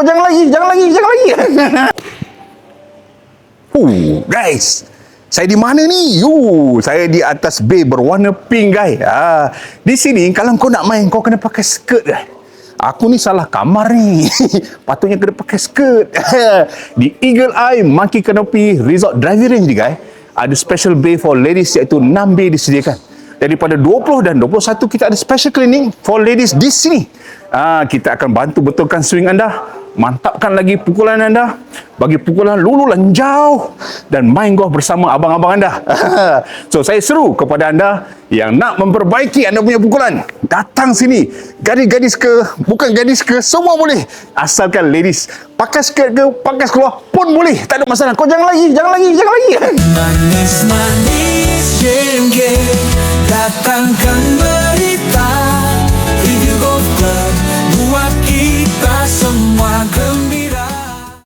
Kau jangan lagi. Guys, saya di mana ni? Saya di atas bay berwarna pink, guys. Di sini kalau kau nak main, kau kena pakai skirt, guys. Aku ni salah kamar ni. Patutnya kena pakai skirt. Di Eagle Eye Monkey Canopy Resort Driving Range ni, guys, ada special bay for ladies, iaitu 6 bay disediakan. Daripada 20 dan 21 kita ada special cleaning for ladies di sini. Kita akan bantu betulkan swing anda, mantapkan lagi pukulan anda, bagi pukulan lulu lanjau dan main golf bersama abang-abang anda. So saya seru kepada anda yang nak memperbaiki anda punya pukulan, datang sini. Gadis-gadis ke, bukan gadis ke, semua boleh. Asalkan ladies pakai skirt ke, pakai seluar pun boleh, tak ada masalah. Kau jangan lagi. Manis-manis game, datangkan berita. Review Golf Club buat kita